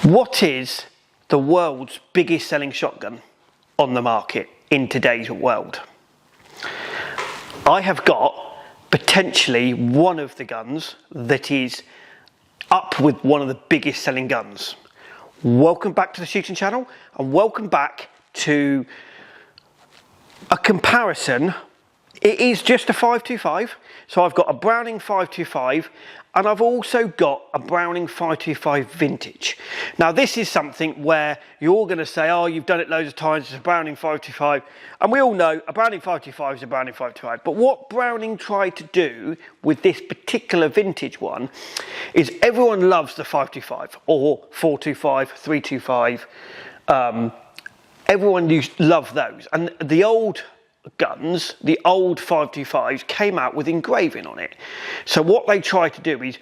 What is the world's biggest selling shotgun on the market in today's world? I have got potentially one of the guns that is up with one of the biggest selling guns. Welcome back to the shooting channel, and welcome back to a comparison. It is just a 525, so I've got a Browning 525 and I've also got a Browning 525 vintage. Now this is something where you're all going to say, oh, you've done it loads of times, it's a Browning 525, and we all know a Browning 525 is a Browning 525. But what Browning tried to do with this particular vintage one is everyone loves the 525 or 425, 325. Everyone loves those, and the old guns, the old 525s, came out with engraving on it. So what they try to do is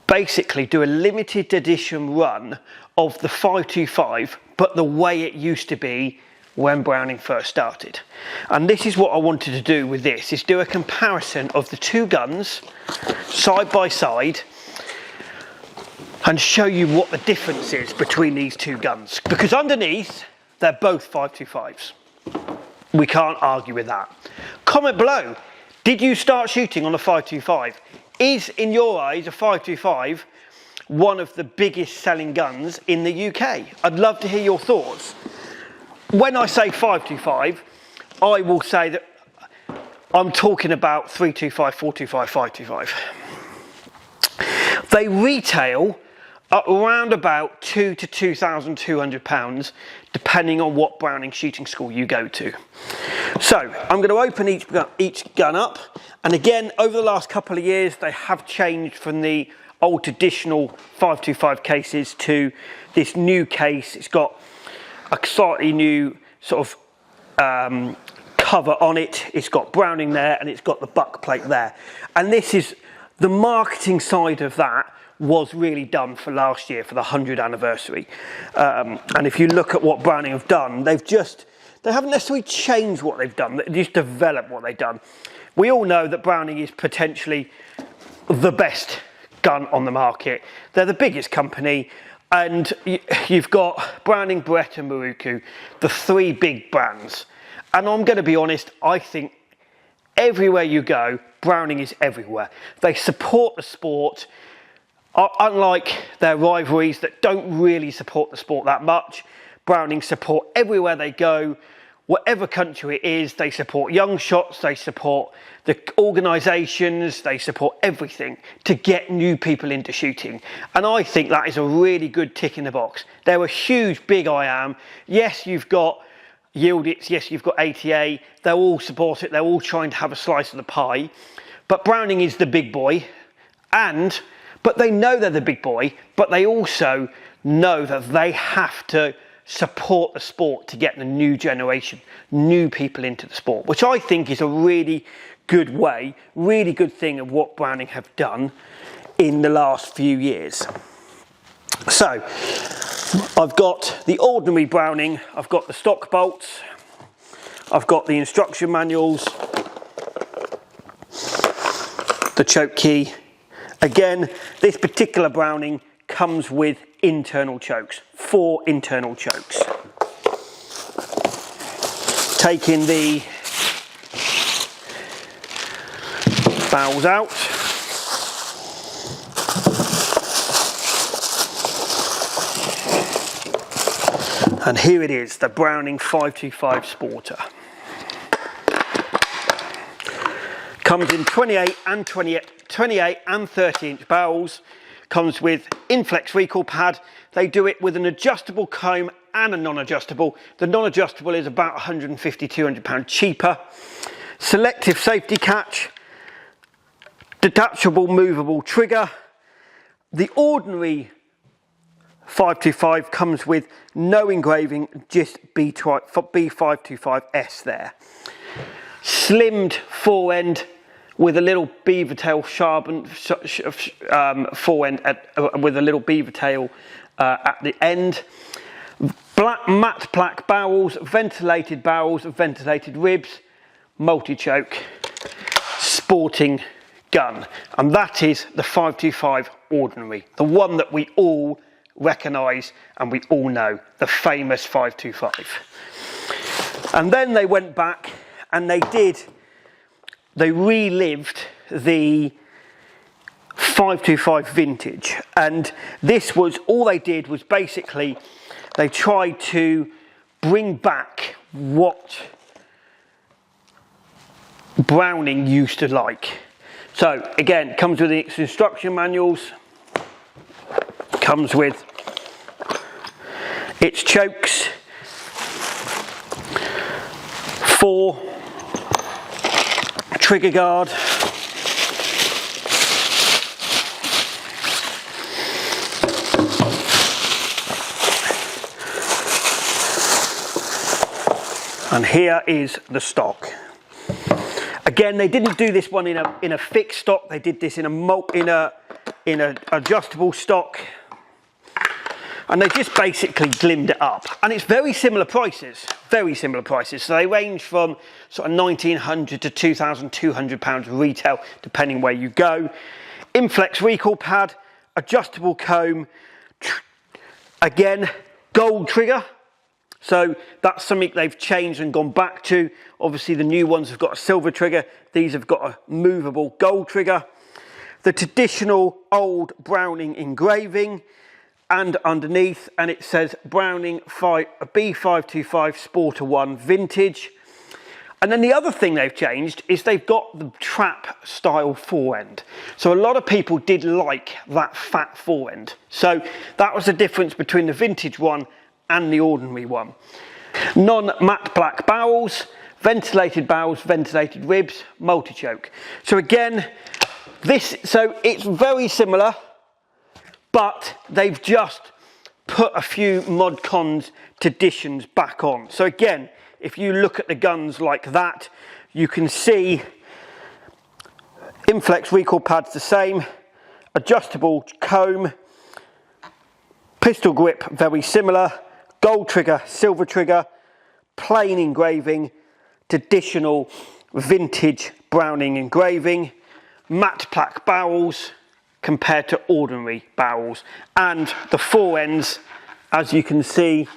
basically do a limited edition run of the 525, but the way it used to be when Browning first started. And this is what I wanted to do with this, is do a comparison of the two guns side by side and show you what the difference is between these two guns, because underneath they're both 525s. We can't argue with that. Comment below, did you start shooting on a 525? Is, in your eyes, a 525 one of the biggest selling guns in the UK? I'd love to hear your thoughts. When I say 525, I will say that I'm talking about 325, 425, 525. They retail at around about £2,000 to £2,200, depending on what Browning shooting school you go to. So I'm going to open each gun up, and again, over the last couple of years they have changed from the old traditional 525 cases to this new case. It's got a slightly new sort of cover on it. It's got Browning there and it's got the buck plate there, and this is the marketing side of that was really done for last year for the 100th anniversary. And if you look at what Browning have done, they haven't necessarily changed what they've done, they just developed what they've done. We all know that Browning is potentially the best gun on the market. They're the biggest company, and you've got Browning, Beretta and Maruku, the three big brands. And I'm going to be honest, I think everywhere you go, Browning is everywhere. They support the sport. Unlike their rivalries that don't really support the sport that much, Browning support everywhere they go, whatever country it is. They support young shots, they support the organisations, they support everything to get new people into shooting. And I think that is a really good tick in the box. They're a huge, big I am. Yes, you've got Yieldits, yes, you've got ATA, they all support it, they're all trying to have a slice of the pie. But Browning is the big boy, but they know they're the big boy, but they also know that they have to support the sport to get the new generation, new people into the sport, which I think is a really good way, really good thing of what Browning have done in the last few years. So I've got the ordinary Browning, I've got the stock bolts, I've got the instruction manuals, the choke key. Again, this particular Browning comes with internal chokes, 4 internal chokes. Taking the barrels out. And here it is, the Browning 525 Sporter. Comes in 28 and 30-inch barrels. Comes with Inflex recoil pad. They do it with an adjustable comb and a non-adjustable. The non-adjustable is about £150, £200 cheaper. Selective safety catch. Detachable movable trigger. The ordinary 525 comes with no engraving, just B525S there. Slimmed forend with a little beaver tail sharpened forend with a little beaver tail at the end. Black matte black barrels, ventilated ribs, multi-choke, sporting gun. And that is the 525 ordinary, the one that we all recognise and we all know, the famous 525. And then they went back and they relived the 525 vintage, and this was all they did was basically they tried to bring back what Browning used to like. So again, it comes with its instruction manuals, comes with its chokes, 4 trigger guard, and here is the stock. Again, they didn't do this one in a fixed stock. They did this in a adjustable stock, and they just basically glimmed it up. And it's very similar prices, very similar prices. So they range from sort of £1,900 to £2,200 retail, depending where you go. Inflex recoil pad, adjustable comb, again, gold trigger. So that's something they've changed and gone back to. Obviously the new ones have got a silver trigger. These have got a movable gold trigger. The traditional old Browning engraving, and underneath, and it says Browning B525 Sporter 1 Vintage. And then the other thing they've changed is they've got the trap style forend. So a lot of people did like that fat forend. So that was the difference between the vintage one and the ordinary one. Non-matte black barrels, ventilated ribs, multi-choke. So again, so it's very similar, but they've just put a few mod cons traditions back on. So again, if you look at the guns like that, you can see Inflex recoil pads the same, adjustable comb, pistol grip very similar, gold trigger, silver trigger, plain engraving, traditional vintage Browning engraving, matte black barrels compared to ordinary barrels, and the forends, as you can see,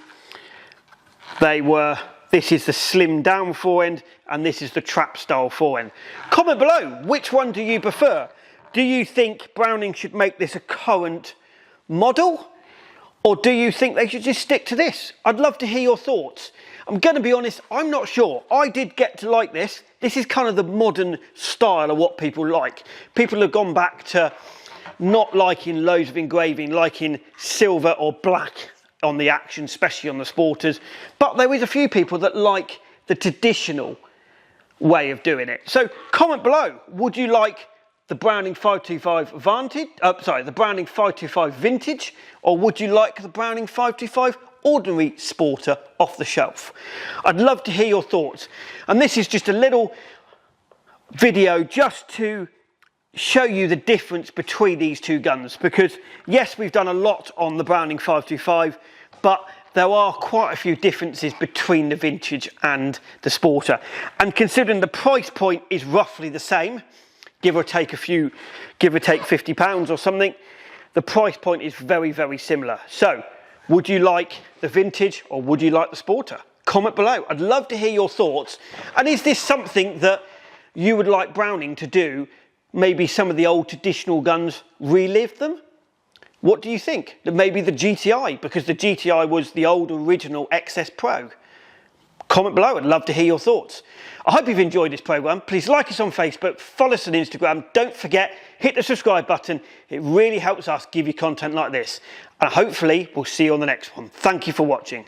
this is the slim down forend and this is the trap style forend. Comment below, which one do you prefer? Do you think Browning should make this a current model? Or do you think they should just stick to this? I'd love to hear your thoughts. I'm going to be honest, I'm not sure. I did get to like this. This is kind of the modern style of what people like. People have gone back to not liking loads of engraving, liking silver or black on the action, especially on the sporters. But there is a few people that like the traditional way of doing it. So comment below, would you like the Browning 525 the Browning 525 Vintage, or would you like the Browning 525 Ordinary Sporter off the shelf? I'd love to hear your thoughts. And this is just a little video just to show you the difference between these two guns, because yes, we've done a lot on the Browning 525, but there are quite a few differences between the Vintage and the Sporter. And considering the price point is roughly the same, give or take £50 or something, the price point is very, very similar. So would you like the Vintage or would you like the Sporter? Comment below. I'd love to hear your thoughts. And is this something that you would like Browning to do? Maybe some of the old traditional guns, relive them? What do you think? Maybe the GTI, because the GTI was the old original XS Pro. Comment below, I'd love to hear your thoughts. I hope you've enjoyed this programme. Please like us on Facebook, follow us on Instagram. Don't forget, hit the subscribe button. It really helps us give you content like this. And hopefully, we'll see you on the next one. Thank you for watching.